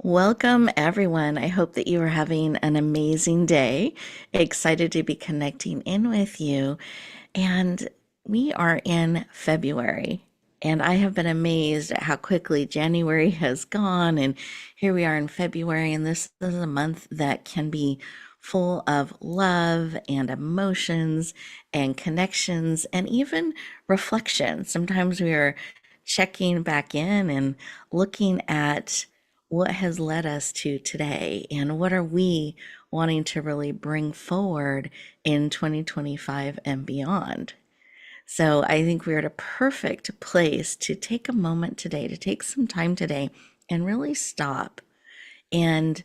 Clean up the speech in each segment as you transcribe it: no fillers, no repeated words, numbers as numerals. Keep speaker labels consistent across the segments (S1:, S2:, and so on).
S1: Welcome, everyone. I hope that you are having an amazing day. Excited to be connecting in with you. And we are in February, and I have been amazed at how quickly January has gone. And here we are in February, and this is a month that can be full of love and emotions and connections and even reflection. Sometimes we are checking back in and looking at what has led us to today and what are we wanting to really bring forward in 2025 and beyond. So I think we're at a perfect place to take a moment today, to take some time today and really stop and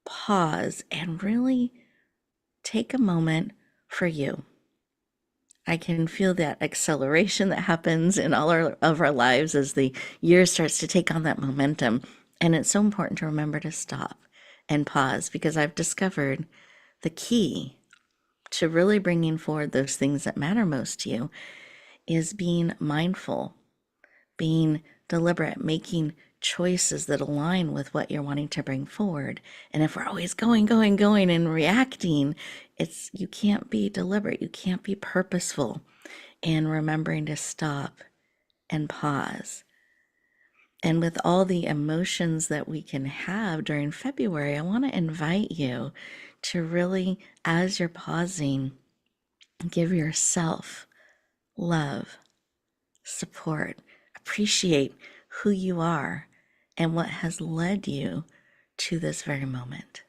S1: pause and really take a moment for you. I can feel that acceleration that happens in of our lives as the year starts to take on that momentum. And it's so important to remember to stop and pause because I've discovered the key to really bringing forward those things that matter most to you is being mindful, being deliberate, making choices that align with what you're wanting to bring forward. And if we're always going and reacting, you can't be deliberate, you can't be purposeful in remembering to stop and pause. And with all the emotions that we can have during February, I want to invite you to really, as you're pausing, give yourself love, support, appreciate who you are and what has led you to this very moment.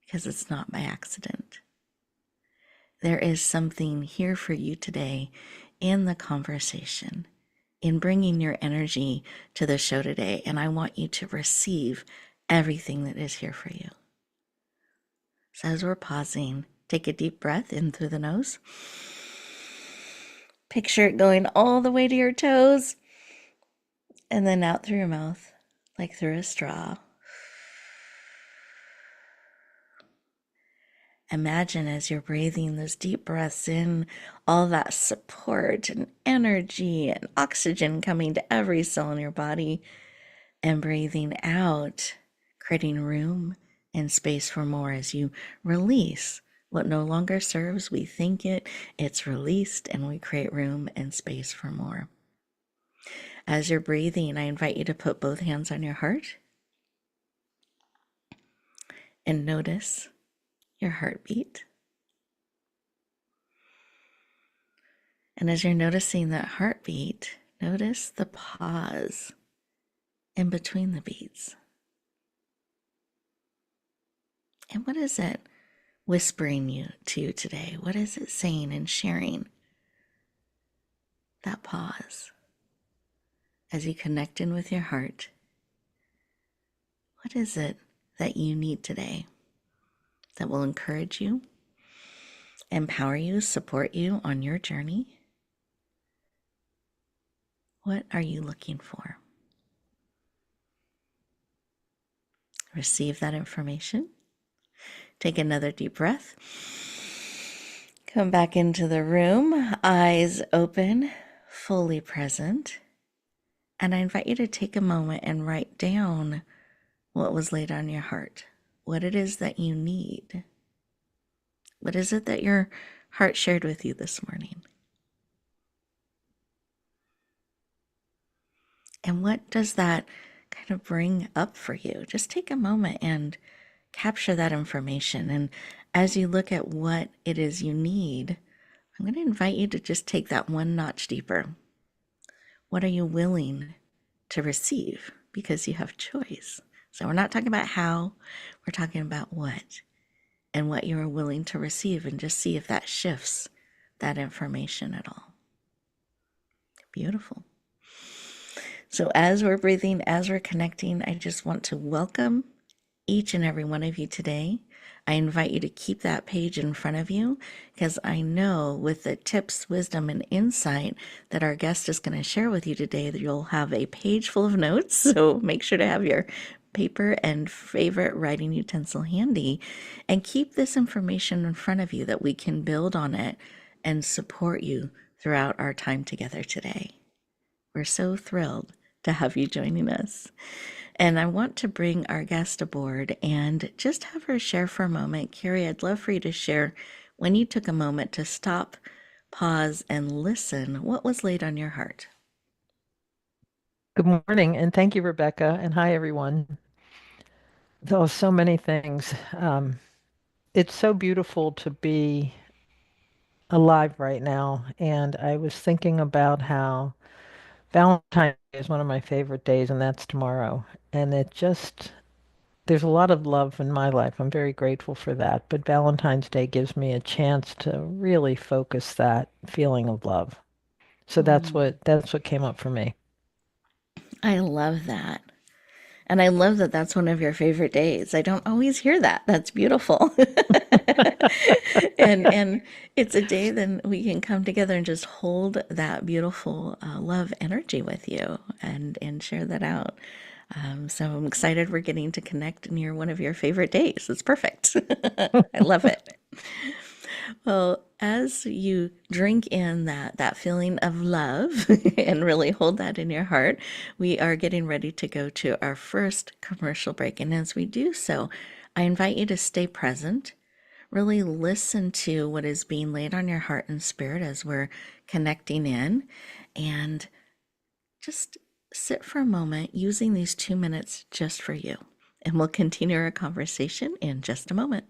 S1: Because it's not by accident. There is something here for you today in the conversation, in bringing your energy to the show today. And I want you to receive everything that is here for you. So as we're pausing, take a deep breath in through the nose. Picture it going all the way to your toes and then out through your mouth like through a straw. Imagine as you're breathing those deep breaths in, all that support and energy and oxygen coming to every cell in your body, and breathing out, creating room and space for more as you release what no longer serves. We think it's released, and we create room and space for more. As you're breathing, I invite you to put both hands on your heart and notice your heartbeat. And as you're noticing that heartbeat, notice the pause in between the beats. And what is it whispering to you today? What is it saying and sharing? That pause as you connect in with your heart. What is it that you need today that will encourage you, empower you, support you on your journey? What are you looking for? Receive that information. Take another deep breath. Come back into the room, eyes open, fully present. And I invite you to take a moment and write down what was laid on your heart, what it is that you need. What is it that your heart shared with you this morning? And what does that kind of bring up for you? Just take a moment and capture that information. And as you look at what it is you need, I'm going to invite you to just take that one notch deeper. What are you willing to receive? Because you have choice. So we're not talking about how, we're talking about what and what you are willing to receive, and just see if that shifts that information at all. Beautiful. So as we're breathing, as we're connecting, I just want to welcome each and every one of you today. I invite you to keep that page in front of you, because I know with the tips, wisdom, and insight that our guest is going to share with you today, that you'll have a page full of notes. So make sure to have your paper and favorite writing utensil handy, and keep this information in front of you that we can build on it and support you throughout our time together today. We're so thrilled to have you joining us. And I want to bring our guest aboard and just have her share for a moment. Carrie, I'd love for you to share when you took a moment to stop, pause, and listen. What was laid on your heart?
S2: Good morning, and thank you, Rebecca, and hi, everyone. Oh, so many things. It's so beautiful to be alive right now, and I was thinking about how Valentine's Day is one of my favorite days, and that's tomorrow. And there's a lot of love in my life. I'm very grateful for that, but Valentine's Day gives me a chance to really focus that feeling of love. So
S1: Mm,
S2: that's what came up for me.
S1: I love that. And I love that that's one of your favorite days. I don't always hear that. That's beautiful. And it's a day then we can come together and just hold that beautiful love energy with you and share that out. So I'm excited we're getting to connect near one of your favorite days. It's perfect. I love it. Well, as you drink in that feeling of love and really hold that in your heart, we are getting ready to go to our first commercial break. And as we do so, I invite you to stay present, really listen to what is being laid on your heart and spirit as we're connecting in, and just sit for a moment using these 2 minutes just for you. And we'll continue our conversation in just a moment.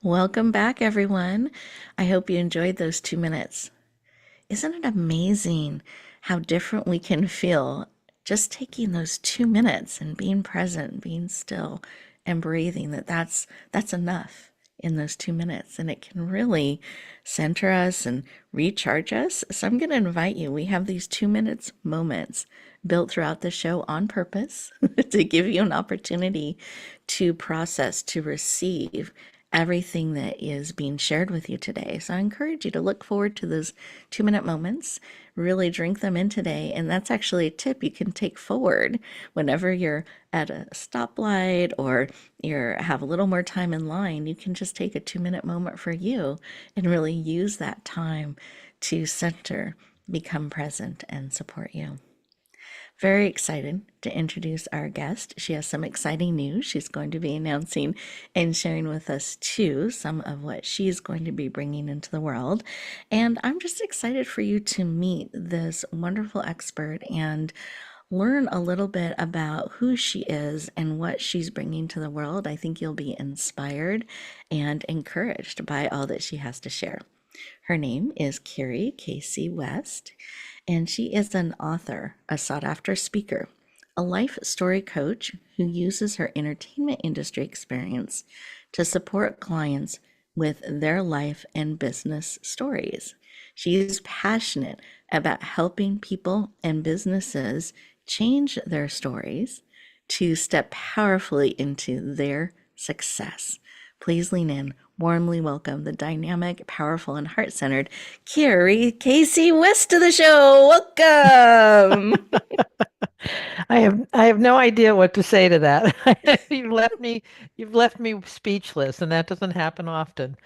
S1: Welcome back, everyone. I hope you enjoyed those 2 minutes. Isn't it amazing how different we can feel just taking those 2 minutes and being present, being still, and breathing? That's enough in those 2 minutes, and it can really center us and recharge us. So I'm going to invite you. We have these 2 minutes moments built throughout the show on purpose to give you an opportunity to process, to receive everything that is being shared with you today. So I encourage you to look forward to those 2 minute moments, really drink them in today. And that's actually a tip you can take forward whenever you're at a stoplight or you have a little more time in line. You can just take a 2 minute moment for you and really use that time to center, become present, and support you. Very excited to introduce our guest. She has some exciting news. She's going to be announcing and sharing with us, too, some of what she's going to be bringing into the world. And I'm just excited for you to meet this wonderful expert and learn a little bit about who she is and what she's bringing to the world. I think you'll be inspired and encouraged by all that she has to share. Her name is Carrie Casey West, and she is an author, a sought after speaker, a life story coach who uses her entertainment industry experience to support clients with their life and business stories. She is passionate about helping people and businesses change their stories to step powerfully into their success. Please lean in, warmly welcome the dynamic, powerful, and heart centered Carrie Casey West to the show. Welcome.
S2: I have no idea what to say to that. You've left me speechless, and that doesn't happen often.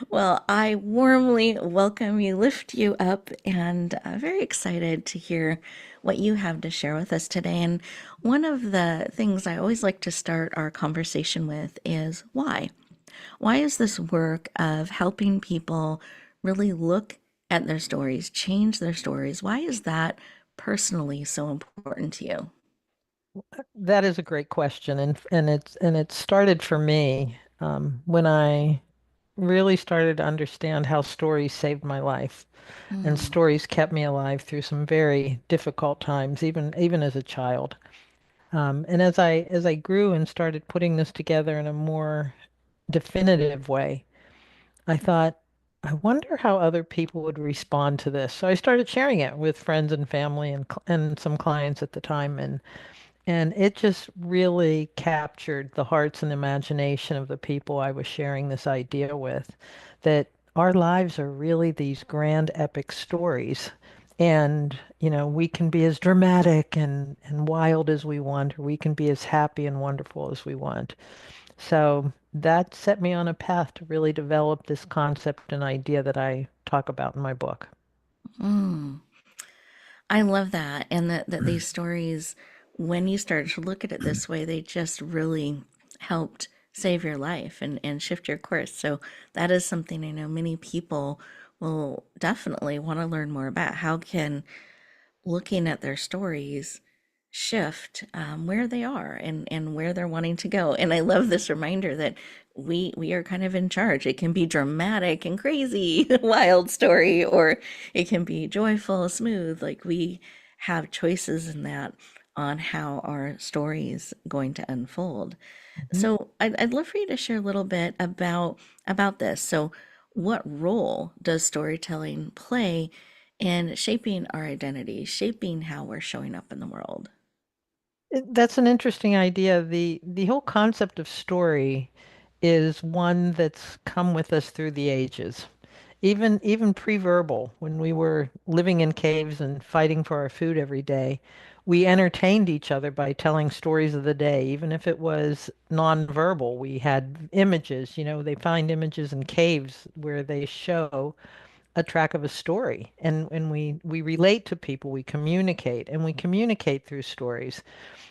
S1: Well, I warmly welcome you, lift you up, and very excited to hear what you have to share with us today. And one of the things I always like to start our conversation with is why? Why is this work of helping people really look at their stories, change their stories? Why is that personally so important to you?
S2: That is a great question, and it started for me when I really started to understand how stories saved my life, and
S1: Mm,
S2: stories kept me alive through some very difficult times, even as a child. And as I grew and started putting this together in a more definitive way, I thought, I wonder how other people would respond to this. So I started sharing it with friends and family and some clients at the time, and it just really captured the hearts and imagination of the people I was sharing this idea with, that our lives are really these grand epic stories. And, we can be as dramatic and wild as we want, or we can be as happy and wonderful as we want. So that set me on a path to really develop this concept and idea that I talk about in my book.
S1: mm. I love that. And that these stories, when you start to look at it this way, they just really helped save your life and shift your course. So that is something I know many people will definitely want to learn more about. How can looking at their stories shift where they are and where they're wanting to go. And I love this reminder that we are kind of in charge. It can be dramatic and crazy, wild story, or it can be joyful, smooth. Like we have choices in that on how our story is going to unfold.
S2: Mhm.
S1: So I'd love for you to share a little bit about this. So what role does storytelling play in shaping our identity, shaping how we're showing up in the world?
S2: That's an interesting idea. The whole concept of story is one that's come with us through the ages. Even pre-verbal, when we were living in caves and fighting for our food every day, we entertained each other by telling stories of the day, even if it was nonverbal. We had images, they find images in caves where they show a track of a story. And we relate to people, and we communicate through stories.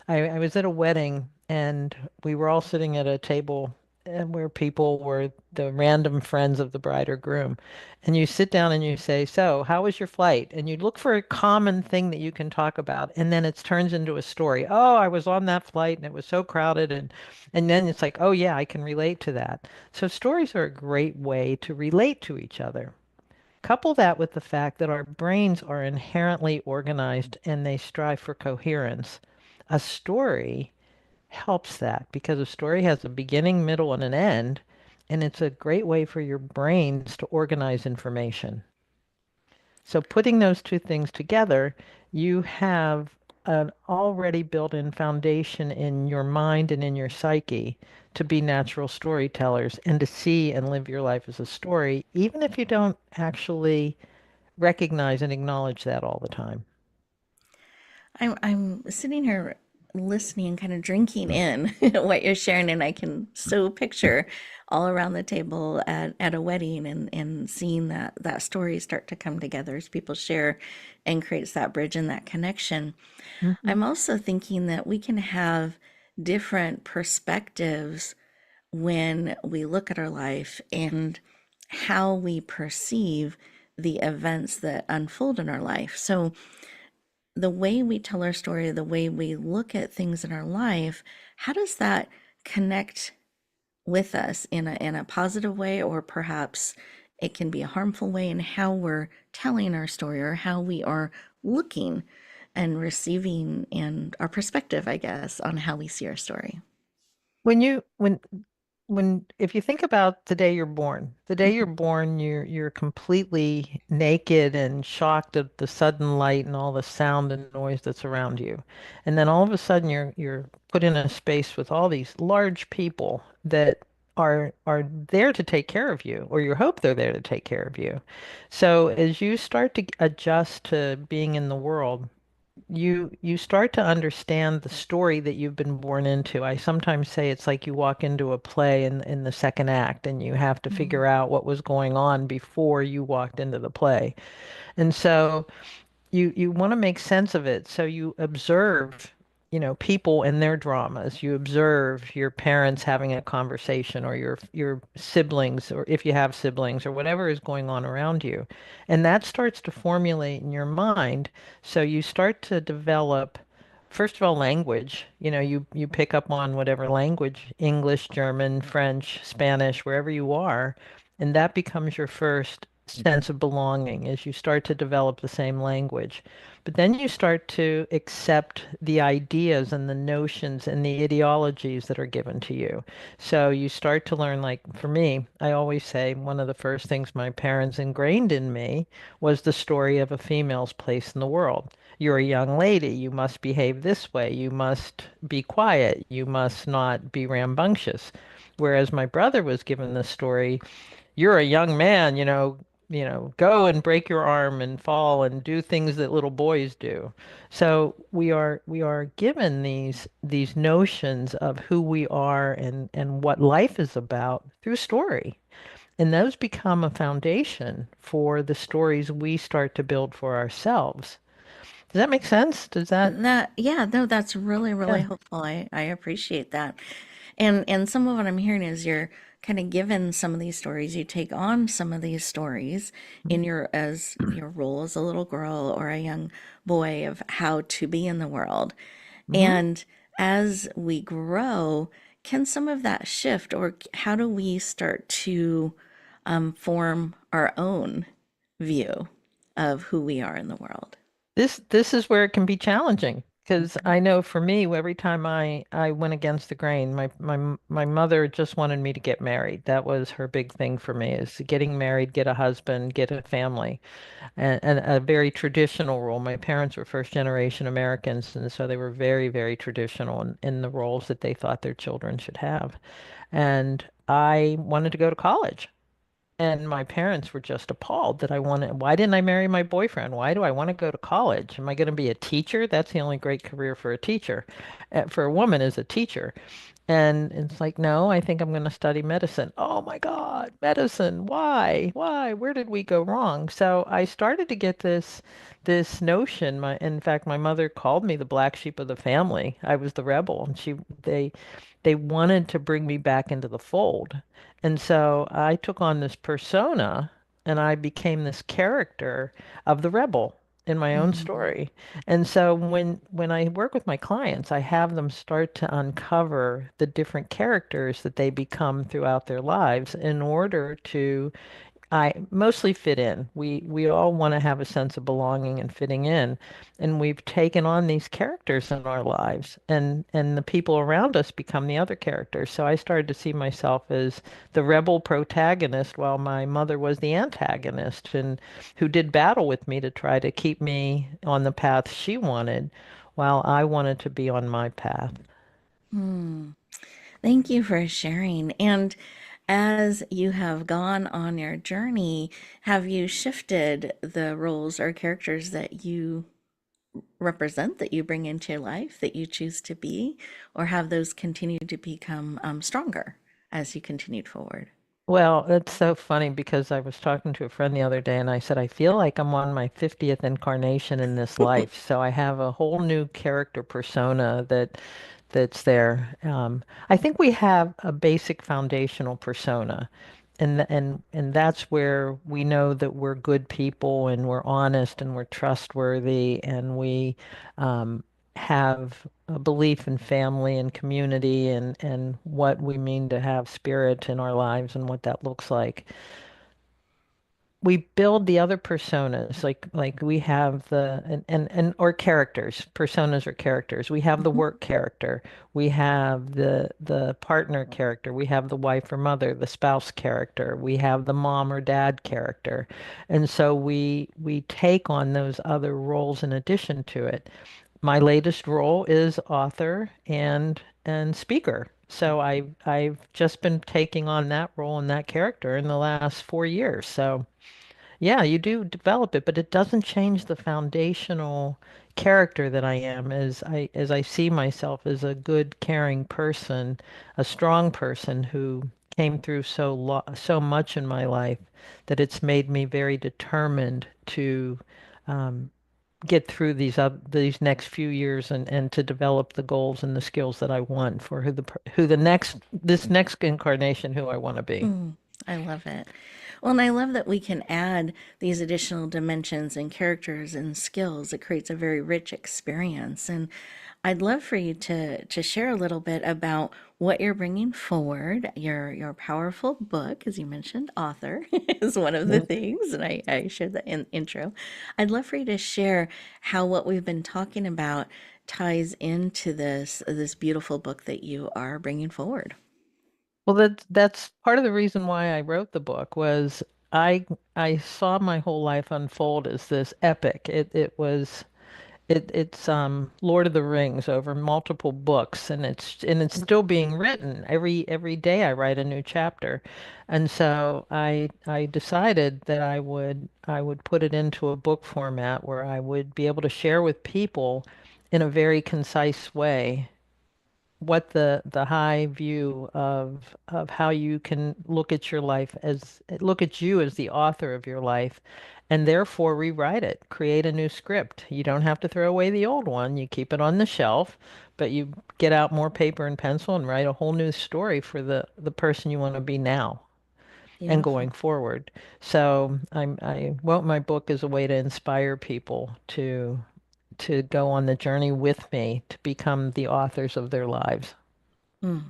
S2: I was at a wedding and we were all sitting at a table where people were the random friends of the bride or groom. And you sit down and you say, "So, how was your flight?" And you look for a common thing that you can talk about. And then it turns into a story. "Oh, I was on that flight and it was so crowded." And then it's like, "Oh, yeah, I can relate to that." So stories are a great way to relate to each other. Couple that with the fact that our brains are inherently organized and they strive for coherence. A story helps that because a story has a beginning, middle, and an end, and it's a great way for your brains to organize information. So putting those two things together, you have an already built-in foundation in your mind and in your psyche to be natural storytellers and to see and live your life as a story, even if you don't actually recognize and acknowledge that all the time.
S1: I'm sitting here listening, kind of drinking in what you're sharing, and I can so picture all around the table at a wedding and seeing that story start to come together as people share and creates that bridge and that connection.
S2: Mhm.
S1: I'm also thinking that we can have different perspectives when we look at our life and how we perceive the events that unfold in our life. So the way we tell our story, the way we look at things in our life, how does that connect with us in a positive way, or perhaps it can be a harmful way in how we're telling our story or how we are looking and receiving and our perspective, I guess, on how we see our story.
S2: When you when if you think about the day you're born, you're completely naked and shocked at the sudden light and all the sound and noise that's around you. And then all of a sudden you're put in a space with all these large people that are there to take care of you, or you hope they're there to take care of you. So as you start to adjust to being in the world, you start to understand the story that you've been born into. I sometimes say it's like you walk into a play in the second act and you have to
S1: Mm.
S2: figure out what was going on before you walked into the play. And so you want to make sense of it. So you observe, people and their dramas. You observe your parents having a conversation, or your siblings, or if you have siblings, or whatever is going on around you. And that starts to formulate in your mind. So you start to develop, first of all, language. You pick up on whatever language, English, German, French, Spanish, wherever you are, and that becomes your first sense of belonging as you start to develop the same language. But then you start to accept the ideas and the notions and the ideologies that are given to you. So you start to learn, like for me, I always say one of the first things my parents ingrained in me was the story of a female's place in the world. You're a young lady, you must behave this way, you must be quiet, you must not be rambunctious. Whereas my brother was given the story, you're a young man, go and break your arm and fall and do things that little boys do. So we are given these notions of who we are and what life is about through story. And those become a foundation for the stories we start to build for ourselves. Does that make sense? Does that?
S1: That, yeah, no, that's really, really
S2: Yeah.
S1: helpful. I appreciate that. And some of what I'm hearing is you're kind of given some of these stories, you take on some of these stories in your as your role as a little girl or a young boy of how to be in the world.
S2: Hmm.
S1: And as we grow, can some of that shift, or how do we start to form our own view of who we are in the world?
S2: This is where it can be challenging because I know for me, every time I went against the grain, my mother just wanted me to get married. That was her big thing for me, is getting married, get a husband, get a family, and a very traditional role. My parents were first generation Americans, and so they were very, very traditional in the roles that they thought their children should have. And I wanted to go to college. And my parents were just appalled that why didn't I marry my boyfriend? Why do I want to go to college? Am I going to be a teacher? That's the only great career for a teacher, for a woman is a teacher. And it's like, no, I think I'm going to study medicine. Oh my God, medicine. Why? Why? Where did we go wrong? So I started to get this notion. In fact, my mother called me the black sheep of the family. I was the rebel, and they wanted to bring me back into the fold. And so I took on this persona and I became this character of the rebel in my own
S1: Mm.
S2: story. And so when I work with my clients, I have them start to uncover the different characters that they become throughout their lives in order to I mostly fit in. We all want to have a sense of belonging and fitting in, and we've taken on these characters in our lives, and the people around us become the other characters. So I started to see myself as the rebel protagonist, while my mother was the antagonist, and who did battle with me to try to keep me on the path she wanted, while I wanted to be on my path.
S1: Hmm. Thank you for sharing. And as you have gone on your journey, have you shifted the roles or characters that you represent, that you bring into your life, that you choose to be, or have those continued to become stronger as you continued forward?
S2: Well, it's so funny because I was talking to a friend the other day and I said, I feel like I'm on my 50th incarnation in this life. So I have a whole new character persona that's there. I think we have a basic foundational persona. And that's where we know that we're good people and we're honest and we're trustworthy and we um, have a belief in family and community and what we mean to have spirit in our lives and what that looks like. We build the other personas like we have the and or characters. Personas or characters. We have the
S1: Mhm.
S2: work character, we have the partner character, we have the wife or mother, the spouse character, we have the mom or dad character. And so we take on those other roles in addition to it. My latest role is author and speaker. So I've just been taking on that role and that character in the last 4 years. So yeah, you do develop it, but it doesn't change the foundational character that I am as I see myself as a good, caring person, a strong person who came through so much in my life that it's made me very determined to um, get through these next few years and to develop the goals and the skills that I want for who the next this next incarnation who I want to be.
S1: Mm, I love it. Well, and I love that we can add these additional dimensions and characters and skills. It creates a very rich experience. And I'd love for you to share a little bit about what you're bringing forward. Your powerful book, as you mentioned, author is one of the things, and I shared that in intro. I'd love for you to share how what we've been talking about ties into this beautiful book that you are bringing forward.
S2: Well, that's part of the reason why I wrote the book was I I saw my whole life unfold as this epic. It's Lord of the Rings over multiple books and it's still being written. Every day I write a new chapter. And so I decided that I would put it into a book format where I would be able to share with people in a very concise way what the high view of how you can look at your life as look at you as the author of your life and therefore rewrite it, create a new script. You don't have to throw away the old one. You keep it on the shelf, but you get out more paper and pencil and write a whole new story for the person you want to be now and
S1: Beautiful.
S2: going forward. So I wrote my book as a way to inspire people to go on the journey with me to become the authors of their lives.
S1: Mm.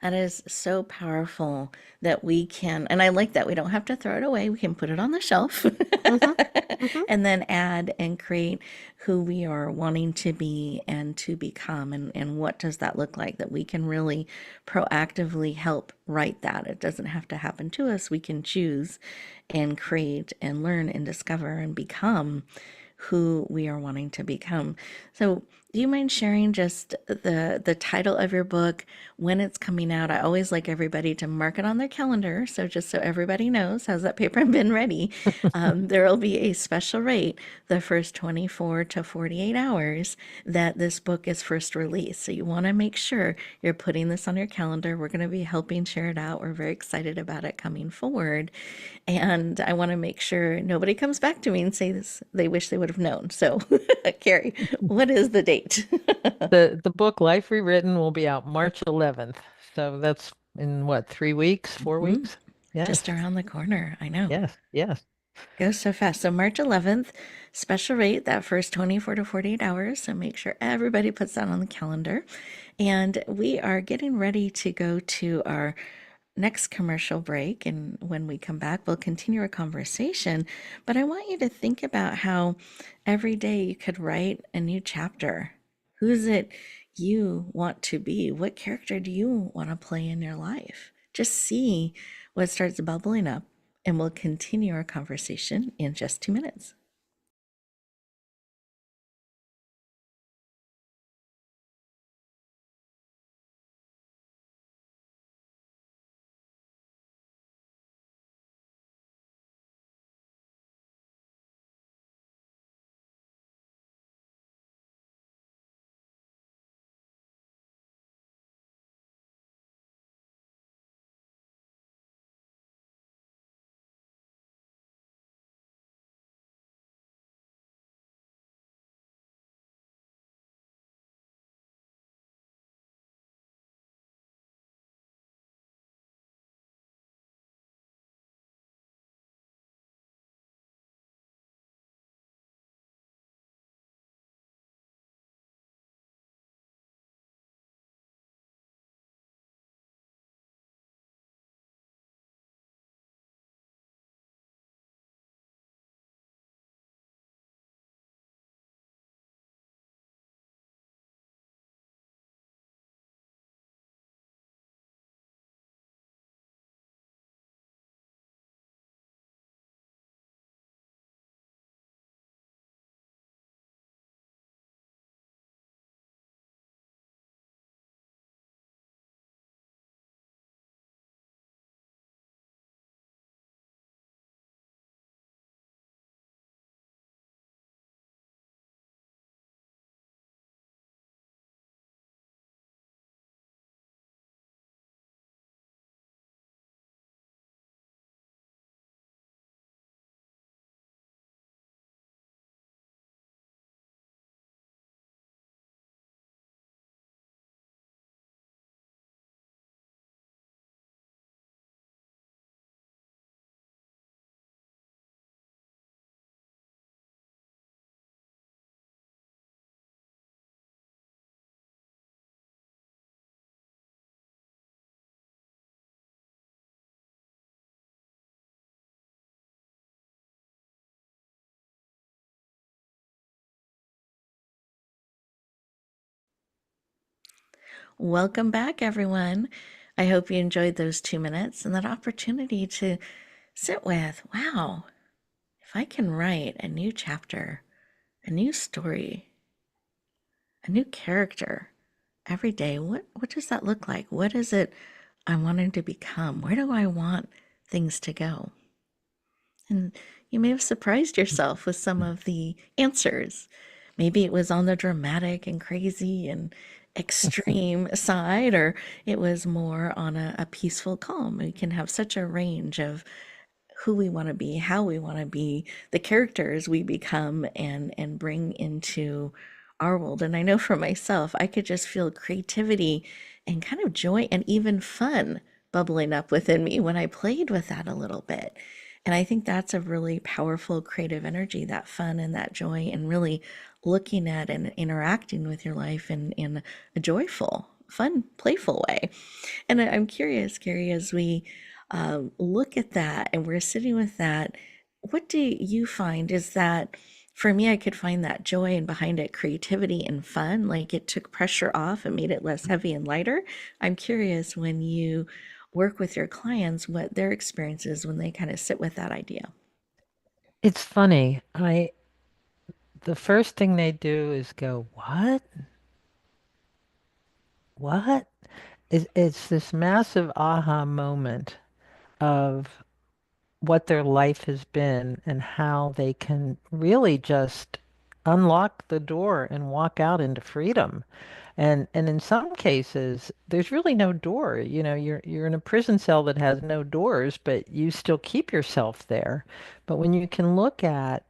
S1: That is so powerful that we can, and I like that we don't have to throw it away. We can put it on the shelf
S2: Hmm. Hmm.
S1: and then add and create who we are wanting to be and to become. And what does that look like? That we can really proactively help write that. It doesn't have to happen to us. We can choose and create and learn and discover and become who we are wanting to become. So, do you mind sharing just the title of your book, when it's coming out? I always like everybody to mark it on their calendar, so just so everybody knows, has that paper been ready? There will be a special rate the first 24 to 48 hours that this book is first released. So you want to make sure you're putting this on your calendar. We're going to be helping share it out. We're very excited about it coming forward. And I want to make sure nobody comes back to me and say this, they wish they would have known. So, Carrie, what is the date?
S2: The book Life Rewritten will be out March 11th. So that's in what, 3 weeks, four
S1: Mhm.
S2: weeks? Yes.
S1: Just around the corner. I know.
S2: Yes. Yes.
S1: Goes so fast. So March 11th, special rate that first 24 to 48 hours. So make sure everybody puts that on the calendar. And we are getting ready to go to our next commercial break. And when we come back, we'll continue our conversation. But I want you to think about how every day you could write a new chapter. Who's it you want to be? What character do you want to play in your life? Just see what starts bubbling up, and we'll continue our conversation in just 2 minutes. Welcome back, everyone. I hope you enjoyed those 2 minutes and that opportunity to sit with, wow, if I can write a new chapter, a new story, a new character every day, what does that look like? What is it I'm wanting to become? Where do I want things to go? And you may have surprised yourself with some of the answers. Maybe it was on the dramatic and crazy and extreme side, or it was more on a peaceful calm. We can have such a range of who we want to be, how we want to be, the characters we become and bring into our world. And I know for myself, I could just feel creativity and kind of joy and even fun bubbling up within me when I played with that a little bit. And I think that's a really powerful creative energy, that fun and that joy, and really looking at and interacting with your life in a joyful, fun, playful way. And I'm curious, Carrie, as we look at that and we're sitting with that, what do you find is that for me, I could find that joy and behind it creativity and fun, like it took pressure off and made it less heavy and lighter. I'm curious when you work with your clients, what their experience is when they kind of sit with that idea.
S2: It's funny. The first thing they do is go, "What? What?" It's this massive aha moment of what their life has been and how they can really just unlock the door and walk out into freedom. And in some cases, there's really no door. You know, you're in a prison cell that has no doors, but you still keep yourself there. But when you can look at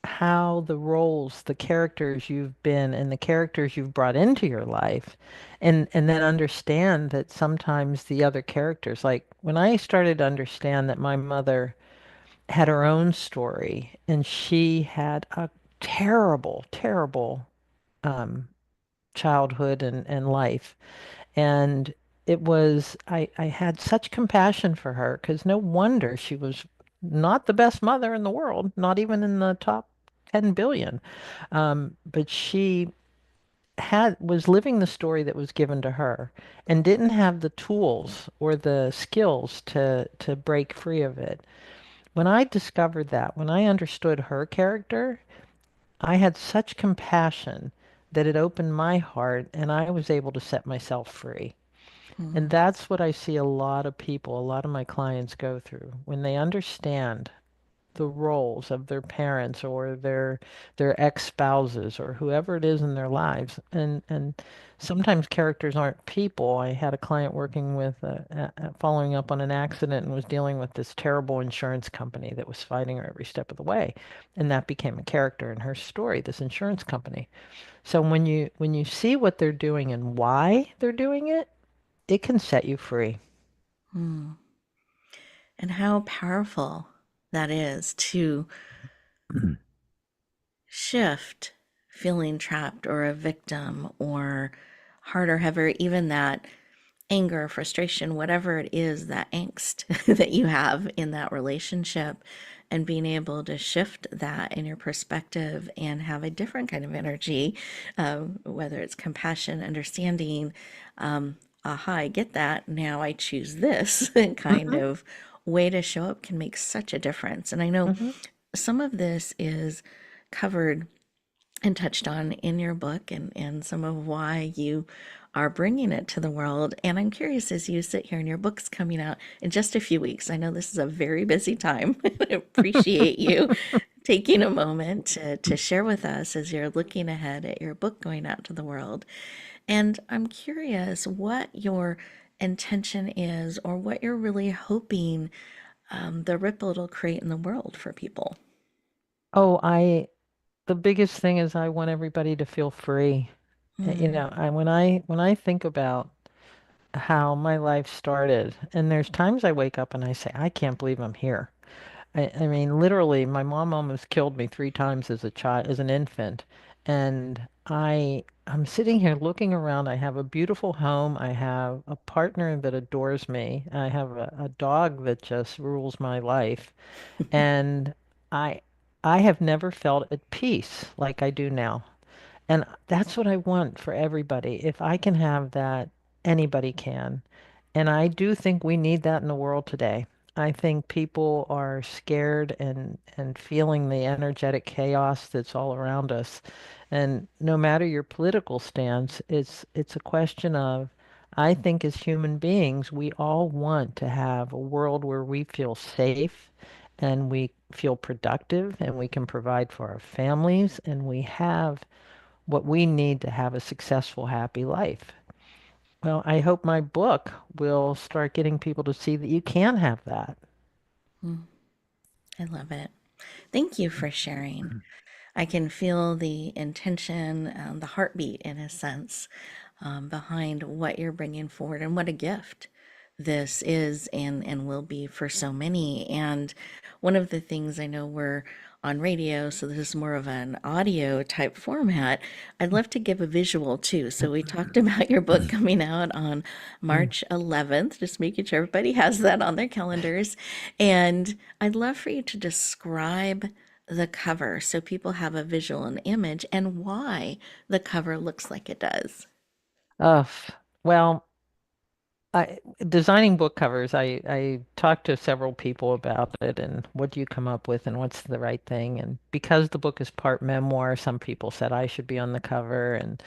S2: how the roles, the characters you've been and the characters you've brought into your life, and then understand that sometimes the other characters, like when I started to understand that my mother had her own story and she had a terrible, terrible um, childhood and life. And I had such compassion for her because no wonder she was not the best mother in the world, not even in the top 10 billion. But she was living the story that was given to her and didn't have the tools or the skills to break free of it. When I discovered that, when I understood her character, I had such compassion that it opened my heart and I was able to set myself free. And
S1: Mm,
S2: that's what I see a lot of people, a lot of my clients go through when they understand the roles of their parents or their ex-spouses or whoever it is in their lives. And sometimes characters aren't people. I had a client working with following up on an accident and was dealing with this terrible insurance company that was fighting her every step of the way. And that became a character in her story, this insurance company. So when you see what they're doing and why they're doing it, it can set you free.
S1: mm. And how powerful that is to shift feeling trapped or a victim or hard or heavy, even that anger, frustration, whatever it is, that angst that you have in that relationship, and being able to shift that in your perspective and have a different kind of energy, whether it's compassion, understanding, aha, I get that. Now I choose this kind
S2: Hmm.
S1: of way to show up can make such a difference. And I know
S2: Hmm.
S1: some of this is covered and touched on in your book and some of why you are bringing it to the world. And I'm curious as you sit here and your book's coming out in just a few weeks. I know this is a very busy time. I appreciate you taking a moment to share with us as you're looking ahead at your book going out to the world. And I'm curious what your intention is or what you're really hoping the ripple it'll create in the world for people.
S2: Oh, the biggest thing is I want everybody to feel free. You
S1: Mm,
S2: know, when I think about how my life started, and there's times I wake up and I say, I can't believe I'm here. I mean, literally, my mom almost killed me 3 times as a child, as an infant. And I'm sitting here looking around. I have a beautiful home. I have a partner that adores me. I have a dog that just rules my life. And I I have never felt at peace like I do now. And that's what I want for everybody. If I can have that, anybody can. And I do think we need that in the world today. I think people are scared and feeling the energetic chaos that's all around us. And no matter your political stance, it's a question of, I think as human beings, we all want to have a world where we feel safe and we feel productive and we can provide for our families and we have what we need to have a successful, happy life. Well, I hope my book will start getting people to see that you can have that.
S1: Mm, I love it. Thank you for sharing. I can feel the intention, the heartbeat in a sense, behind what you're bringing forward and what a gift this is and will be for so many. And one of the things I know we're on radio, so this is more of an audio type format. I'd love to give a visual too. So we talked about your book coming out on March 11th, just making sure everybody has that on their calendars. And I'd love for you to describe the cover so people have a visual and image and why the cover looks like it does.
S2: Uh, well, designing book covers, I talked to several people about it and what do you come up with and what's the right thing. And because the book is part memoir, some people said I should be on the cover and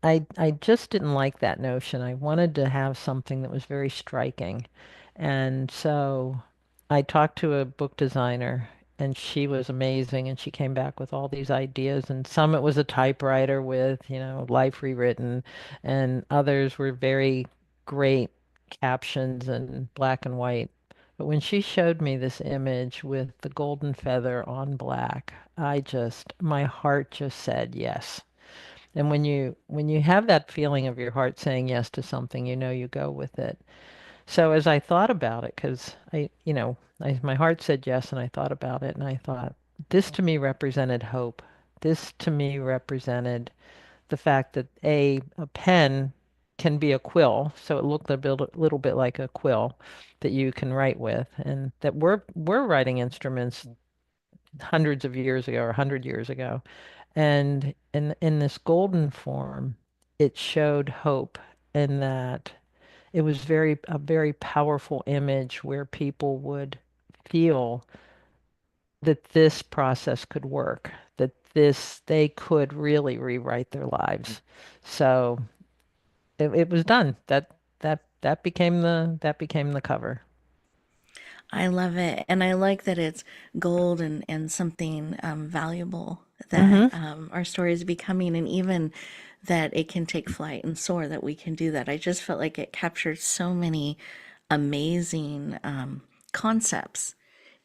S2: I just didn't like that notion. I wanted to have something that was very striking. And so I talked to a book designer and she was amazing and she came back with all these ideas and some it was a typewriter with, Life Rewritten and others were very great captions and black and white. But when she showed me this image with the golden feather on black, my heart just said yes. And when you have that feeling of your heart saying yes to something, you go with it. So as I thought about it, because my heart said yes, and I thought about it, and I thought this to me represented hope. This to me represented the fact that a pen can be a quill, so it looked little bit like a quill that you can write with, and that we're writing instruments hundreds of years ago or 100 years ago. And in this golden form, it showed hope in that it was a very powerful image where people would feel that this process could work, that they could really rewrite their lives. So it was done. That became the cover.
S1: I love it. And I like that it's gold and something valuable that
S2: Hmm.
S1: our story is becoming, and even that it can take flight and soar, that we can do that. I just felt like it captured so many amazing concepts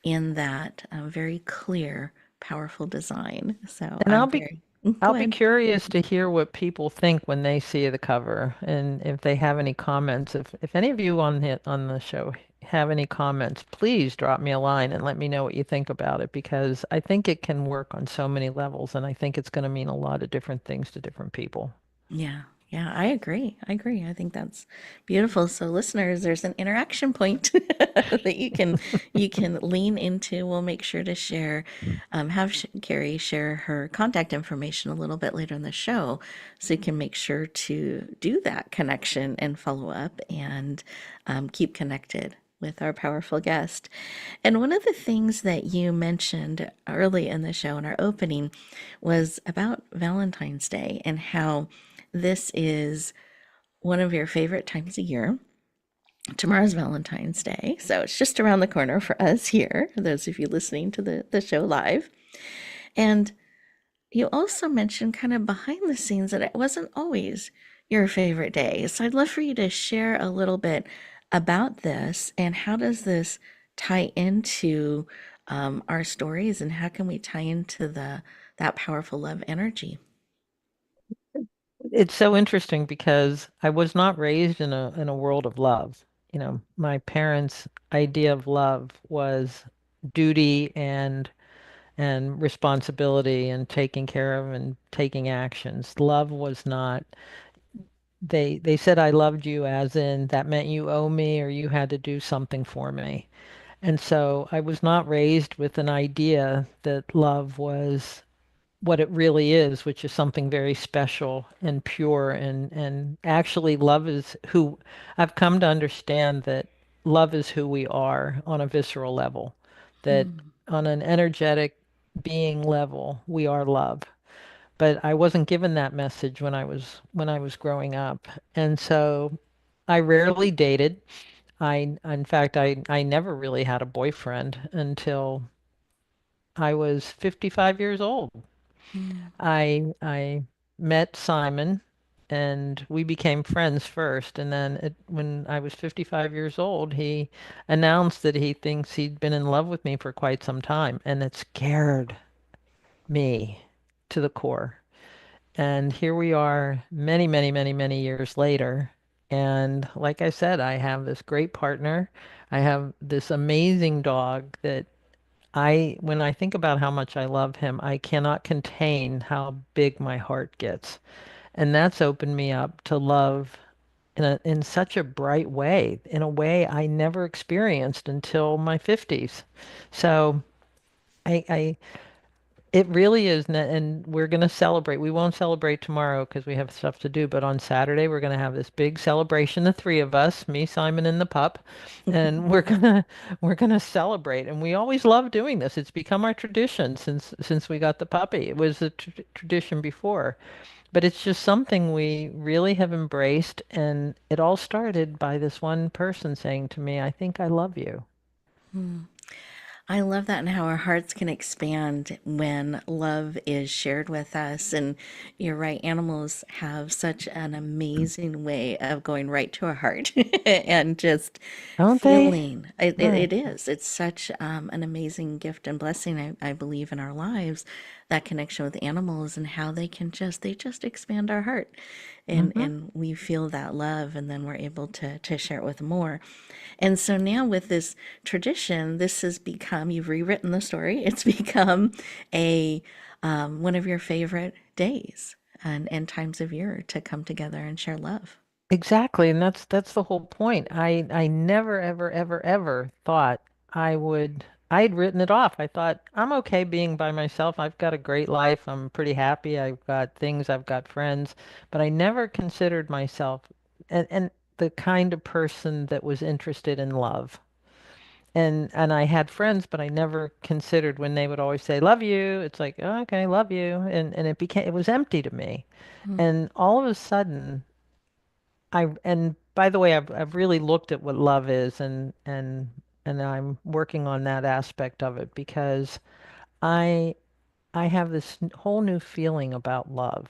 S1: in that very clear, powerful design. So
S2: And
S1: I'm very,
S2: I'll
S1: go
S2: be
S1: ahead.
S2: curious to hear what people think when they see the cover and if they have any comments. If any of you on the show have any comments, please drop me a line and let me know what you think about it because I think it can work on so many levels and I think it's going to mean a lot of different things to different people.
S1: Yeah, yeah, I agree. I agree. I think that's beautiful. So listeners, there's an interaction point that you can lean into. We'll make sure to share, Carrie share her contact information a little bit later in the show, so you can make sure to do that connection and follow up and keep connected with our powerful guest. And one of the things that you mentioned early in the show in our opening was about Valentine's Day and how this is one of your favorite times of year. Tomorrow's Valentine's Day, so it's just around the corner for us here, those of you listening to the show live. And you also mentioned kind of behind the scenes that it wasn't always your favorite day. So I'd love for you to share a little bit about this and how does this tie into our stories and how can we tie into the that powerful love energy?
S2: It's so interesting because I was not raised in a world of love. My parents' idea of love was duty and responsibility and taking care of and taking actions. Love was not, they said I loved you as in that meant you owe me or you had to do something for me. And so I was not raised with an idea that love was what it really is, which is something very special and pure. And actually, love is who I've come to understand that love is who we are on a visceral level, that on an energetic being level, we are love. But I wasn't given that message when I was growing up. And so I rarely dated. In fact, I never really had a boyfriend until I was 55 years old.
S1: Mm,
S2: I met Simon and we became friends first, and then when I was 55 years old, he announced that he thinks he'd been in love with me for quite some time, and it scared me to the core. And here we are many, many, many, many years later. And like I said, I have this great partner. I have this amazing dog that when I think about how much I love him, I cannot contain how big my heart gets. And that's opened me up to love in such a bright way, in a way I never experienced until my 50s. So I it really is, and we're going to celebrate. We won't celebrate tomorrow because we have stuff to do, but on Saturday we're going to have this big celebration, the three of us, me, Simon, and the pup, and we're gonna celebrate. And we always love doing this. It's become our tradition since we got the puppy. It was a tradition before, but it's just something we really have embraced, and it all started by this one person saying to me, "I think I love you."
S1: mm. I love that and how our hearts can expand when love is shared with us. And you're right, animals have such an amazing way of going right to our heart and just
S2: Don't they?
S1: feeling.
S2: Right.
S1: It is. It's such an amazing gift and blessing, I believe, in our lives, that connection with animals and how they just expand our heart.
S2: Hmm.
S1: And we feel that love, and then we're able to share it with more. And so now with this tradition, this has become, you've rewritten the story. It's become a one of your favorite days and times of year to come together and share love.
S2: Exactly, and that's the whole point. I never ever ever ever thought I'd written it off. I thought I'm okay being by myself. I've got a great life. I'm pretty happy. I've got things, I've got friends, but I never considered myself and the kind of person that was interested in love. And I had friends, but I never considered when they would always say love you. It's like, oh, okay, love you. And it was empty to me.
S1: Mm,
S2: And all of a sudden and by the way, I've really looked at what love is, and I'm working on that aspect of it because I I have this whole new feeling about love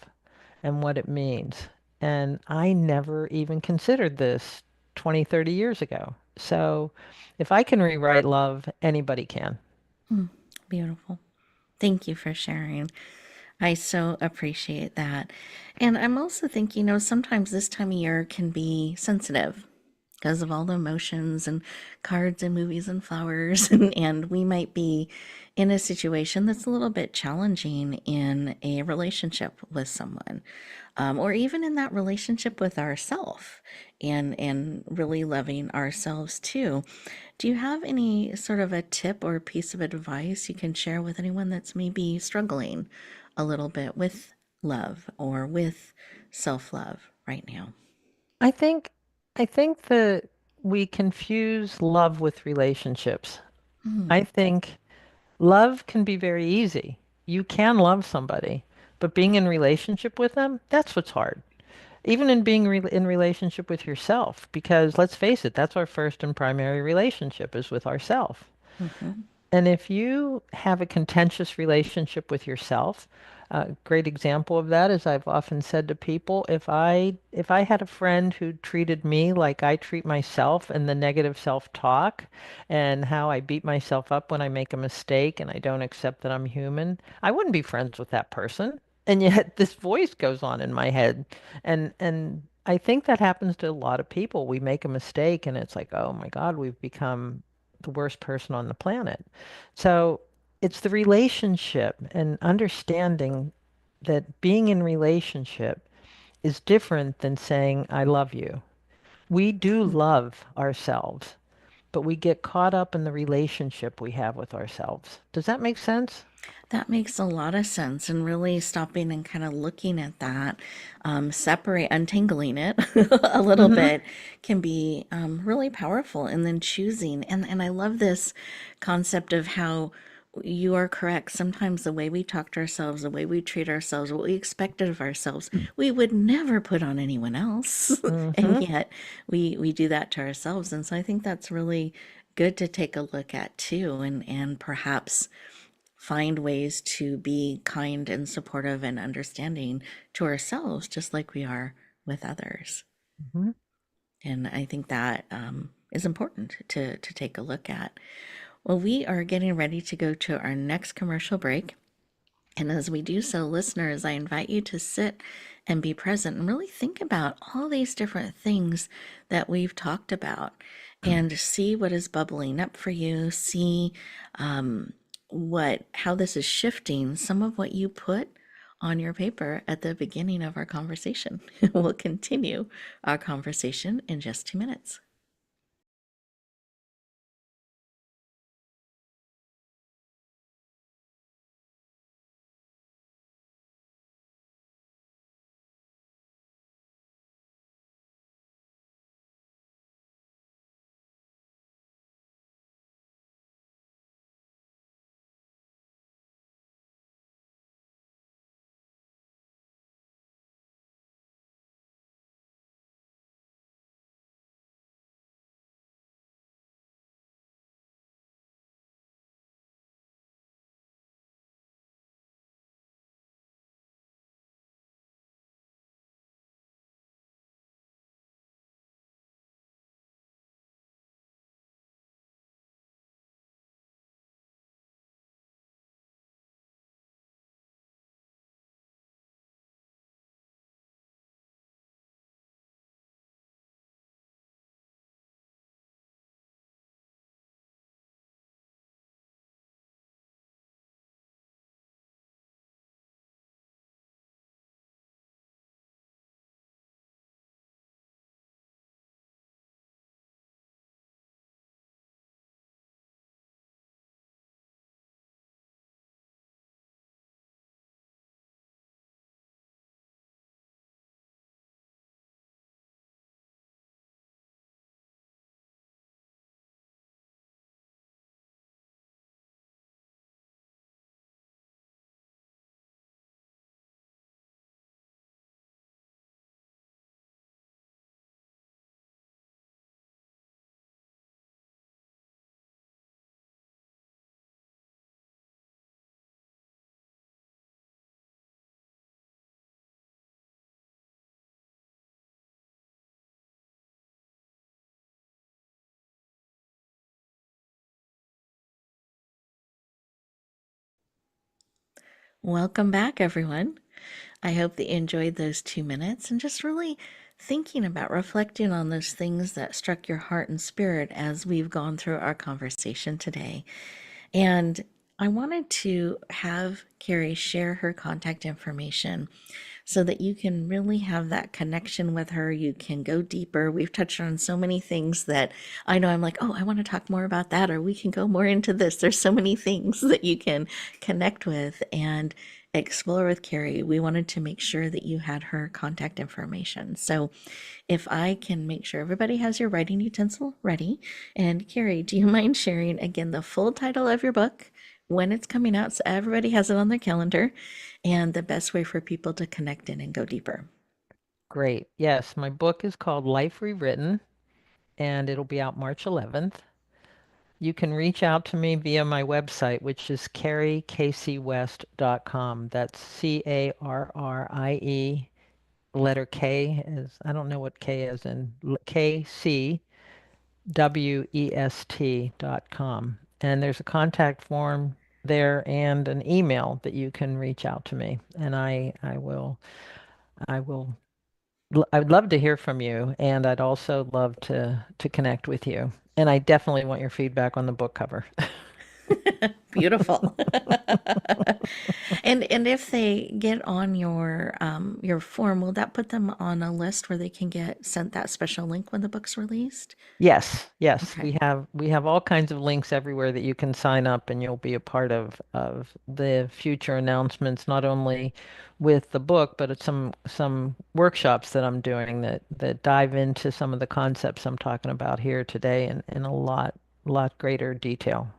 S2: and what it means. And I never even considered this 20, 30 years ago. So if I can rewrite love, anybody can.
S1: mm, beautiful. Thank you for sharing. I so appreciate that. And I'm also thinking, sometimes this time of year can be sensitive because of all the emotions and cards and movies and flowers. And we might be in a situation that's a little bit challenging in a relationship with someone, or even in that relationship with ourself, and really loving ourselves too. Do you have any sort of a tip or a piece of advice you can share with anyone that's maybe struggling a little bit with love or with self-love right now?
S2: I think I think that we confuse love with relationships.
S1: Mm,
S2: I think love can be very easy. You can love somebody, but being in relationship with them, that's what's hard. Even in being in relationship with yourself, because let's face it, that's our first and primary relationship is with ourself.
S1: mhm,
S2: And if you have a contentious relationship with yourself, a great example of that is I've often said to people, if I had a friend who treated me like I treat myself and the negative self-talk and how I beat myself up when I make a mistake and I don't accept that I'm human, I wouldn't be friends with that person. And yet this voice goes on in my head. And I think that happens to a lot of people. We make a mistake and it's like, oh my God, we've become the worst person on the planet. So it's the relationship and understanding that being in relationship is different than saying, I love you. We do love ourselves, but we get caught up in the relationship we have with ourselves. Does that make sense?
S1: That makes a lot of sense, and really stopping and kind of looking at that, untangling it a little
S2: Hmm.
S1: bit can be really powerful. And then choosing, and I love this concept of how you are correct. Sometimes the way we talk to ourselves, the way we treat ourselves, what we expected of ourselves, we would never put on anyone else, and
S2: Hmm.
S1: yet we do that to ourselves. And so I think that's really good to take a look at too, and perhaps find ways to be kind and supportive and understanding to ourselves, just like we are with others.
S2: Hmm.
S1: And I think that is important to take a look at. Well, we are getting ready to go to our next commercial break. And as we do so, listeners, I invite you to sit and be present and really think about all these different things that we've talked about and see what is bubbling up for you. See what how this is shifting some of what you put on your paper at the beginning of our conversation. We'll continue our conversation in just 2 minutes. Welcome back, everyone. I hope that you enjoyed those 2 minutes and just really thinking about reflecting on those things that struck your heart and spirit as we've gone through our conversation today. And I wanted to have Carrie share her contact information so that you can really have that connection with her. You can go deeper. We've touched on so many things that I know I'm like, oh, I want to talk more about that, or we can go more into this. There's so many things that you can connect with and explore with Carrie. We wanted to make sure that you had her contact information. So if I can make sure everybody has your writing utensil ready. And Carrie, do you mind sharing again the full title of your book, when it's coming out, so everybody has it on their calendar, and the best way for people to connect in and go deeper?
S2: Great. Yes, my book is called Life Rewritten, and it'll be out March 11th. You can reach out to me via my website, which is carriecasey.west.com. That's Carrie, letter K is, I don't know what K is in, KCWEST.com. And there's a contact form there and an email that you can reach out to me. And I will, I would love to hear from you. And I'd also love to connect with you. And I definitely want your feedback on the book cover.
S1: Beautiful. And if they get on your form, will that put them on a list where they can get sent that special link when the book's released?
S2: Yes, yes,
S1: Okay,
S2: we have all kinds of links everywhere that you can sign up and you'll be a part of the future announcements, not only with the book, but it's some workshops that I'm doing that dive into some of the concepts I'm talking about here today in a lot greater detail.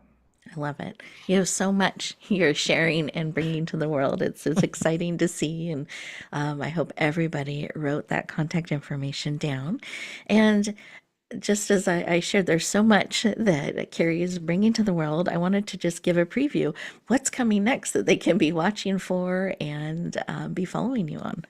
S1: I love it. You have so much you're sharing and bringing to the world. It's exciting to see, and I hope everybody wrote that contact information down. And just as I shared, there's so much that Carrie is bringing to the world. I wanted to just give a preview what's coming next that they can be watching for and be following you on.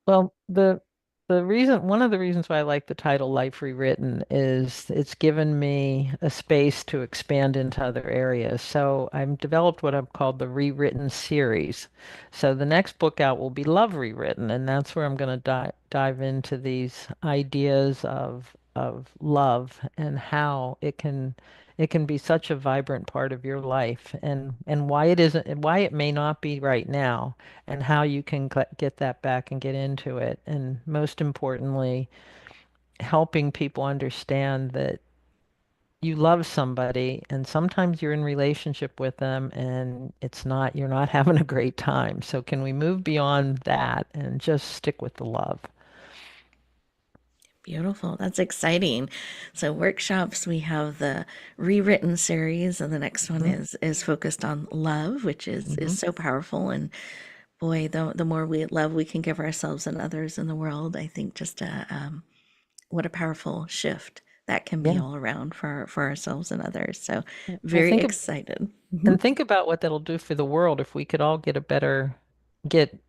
S2: Well, the reason one of the reasons why I like the title Life Rewritten is it's given me a space to expand into other areas. So I've developed what I've called the Rewritten series. So the next book out will be Love Rewritten, and that's where I'm going to dive into these ideas of love and how it can be such a vibrant part of your life and why it isn't and why it may not be right now and how you can get that back and get into it. And most importantly, helping people understand that you love somebody and sometimes you're in relationship with them and you're not having a great time. So can we move beyond that and just stick with the love?
S1: Beautiful. That's exciting. So workshops, we have the rewritten series, and the next one
S2: Hmm.
S1: is focused on love, which is
S2: Hmm.
S1: so powerful. And boy, the more we love we can give ourselves and others in the world, I think just what a powerful shift that can be
S2: Yeah.
S1: all around for ourselves and others. So
S2: Well,
S1: very excited.
S2: and think about what that'll do for the world if we could all get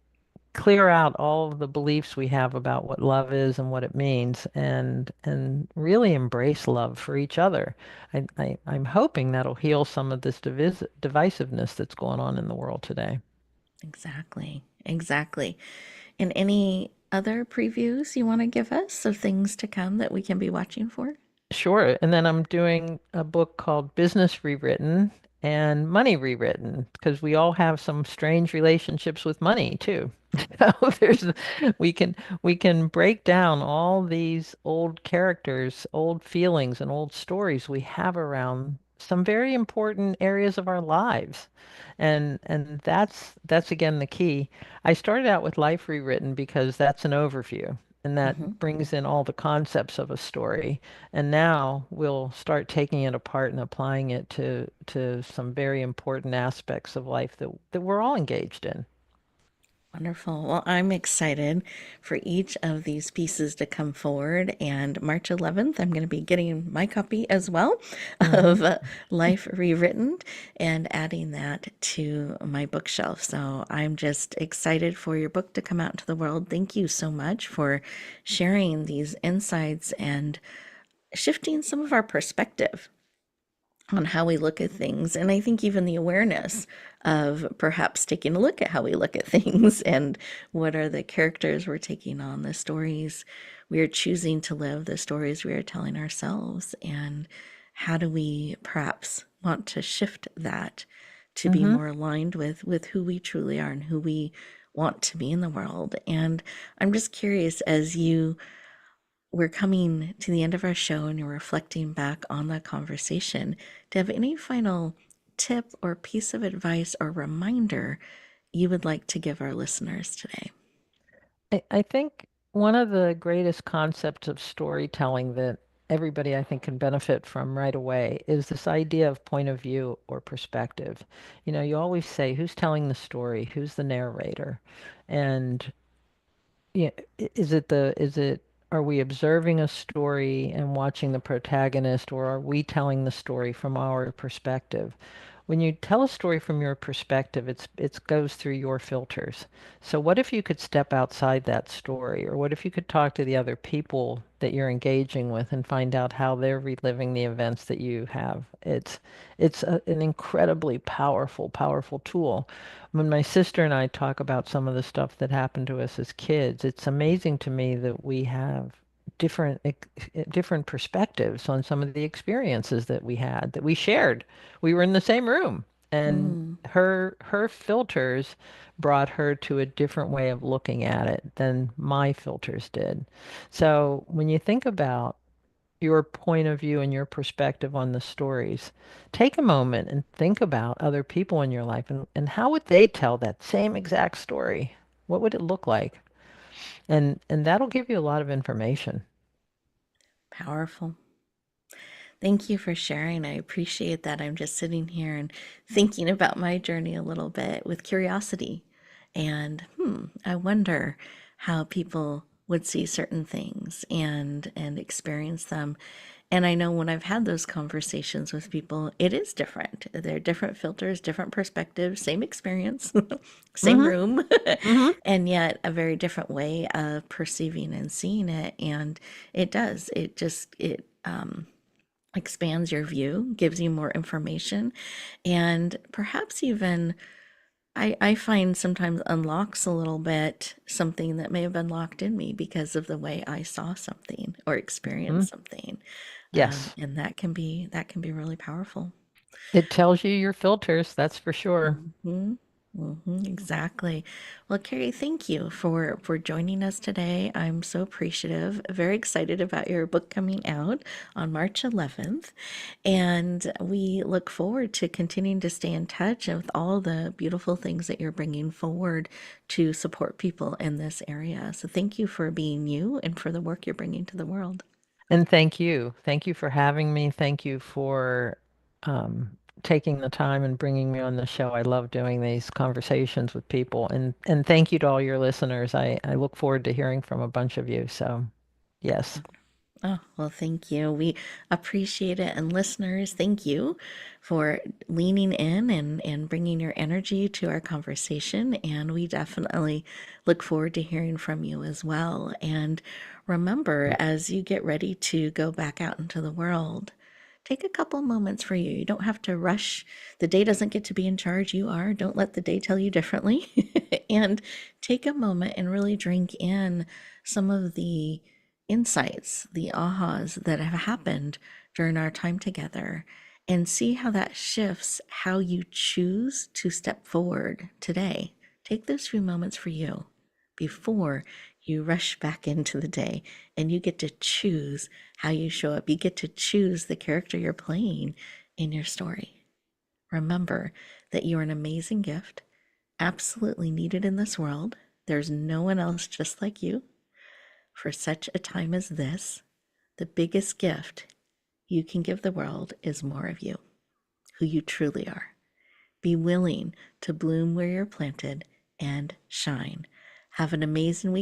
S2: clear out all of the beliefs we have about what love is and what it means and really embrace love for each other. I'm hoping that'll heal some of this divisiveness that's going on in the world today.
S1: Exactly. Exactly. And any other previews you want to give us of things to come that we can be watching for?
S2: Sure. And then I'm doing a book called Business Rewritten and Money Rewritten because we all have some strange relationships with money too. So there's we can we can break down all these old characters, old feelings and old stories we have around some very important areas of our lives. And that's again the key. I started out with Life Rewritten because that's an overview and
S1: Hmm.
S2: that brings in all the concepts of a story. And now we'll start taking it apart and applying it to some very important aspects of life that we're all engaged in.
S1: Wonderful. Well, I'm excited for each of these pieces to come forward. And March 11th, I'm going to be getting my copy as well
S2: Hmm.
S1: of Life Rewritten and adding that to my bookshelf. So I'm just excited for your book to come out into the world. Thank you so much for sharing these insights and shifting some of our perspective on how we look at things. And I think even the awareness of perhaps taking a look at how we look at things and what are the characters we're taking on, the stories we are choosing to live, the stories we are telling ourselves, and how do we perhaps want to shift that to be
S2: Hmm.
S1: more aligned with who we truly are and who we want to be in the world. And I'm just curious, as you we're coming to the end of our show and you're reflecting back on that conversation. Do you have any final tip or piece of advice or reminder you would like to give our listeners today?
S2: I think one of the greatest concepts of storytelling that everybody I think can benefit from right away is this idea of point of view or perspective. You know, you always say, who's telling the story? Who's the narrator? And yeah, is it are we observing a story and watching the protagonist, or are we telling the story from our perspective? When you tell a story from your perspective, it goes through your filters. So what if you could step outside that story, or what if you could talk to the other people that you're engaging with and find out how they're reliving the events that you have? An incredibly powerful tool. When my sister and I talk about some of the stuff that happened to us as kids, it's amazing to me that we have different perspectives on some of the experiences that we had, that we shared. We were in the same room, and
S1: Mm,
S2: her filters brought her to a different way of looking at it than my filters did. So when you think about your point of view and your perspective on the stories, take a moment and think about other people in your life, and how would they tell that same exact story? What would it look like? And that'll give you a lot of information.
S1: powerful. Thank you for sharing. I appreciate that. I'm just sitting here and thinking about my journey a little bit with curiosity. And I wonder how people would see certain things and experience them. And I know when I've had those conversations with people, it is different. They're different filters, different perspectives, same experience, same
S2: Mm-hmm.
S1: room,
S2: Mm-hmm.
S1: and yet a very different way of perceiving and seeing it. And it does. It expands your view, gives you more information, and perhaps even I find sometimes unlocks a little bit something that may have been locked in me because of the way I saw something or
S2: Mm-hmm.
S1: experienced something.
S2: Yes.
S1: And that can be really powerful.
S2: It tells you your filters, that's for sure.
S1: Hmm. Exactly. Well, Carrie, thank you for joining us today. I'm so appreciative. Very excited about your book coming out on March 11th, and we look forward to continuing to stay in touch with all the beautiful things that you're bringing forward to support people in this area. So, thank you for being you and for the work you're bringing to the world.
S2: And thank you. Thank you for having me. Thank you for taking the time and bringing me on the show. I love doing these conversations with people. And thank you to all your listeners. I look forward to hearing from a bunch of you. So, yes.
S1: Oh, well, thank you. We appreciate it. And listeners, thank you for leaning in and bringing your energy to our conversation. And we definitely look forward to hearing from you as well. And remember, as you get ready to go back out into the world, take a couple moments for you. You don't have to rush. The day doesn't get to be in charge. You are. Don't let the day tell you differently. And take a moment and really drink in some of the insights, the ahas that have happened during our time together, and see how that shifts how you choose to step forward today. Take those few moments for you before you rush back into the day, and you get to choose how you show up. You get to choose the character you're playing in your story. Remember that you're an amazing gift, absolutely needed in this world. There's no one else just like you. For such a time as this, the biggest gift you can give the world is more of you, who you truly are. Be willing to bloom where you're planted and shine. Have an amazing week.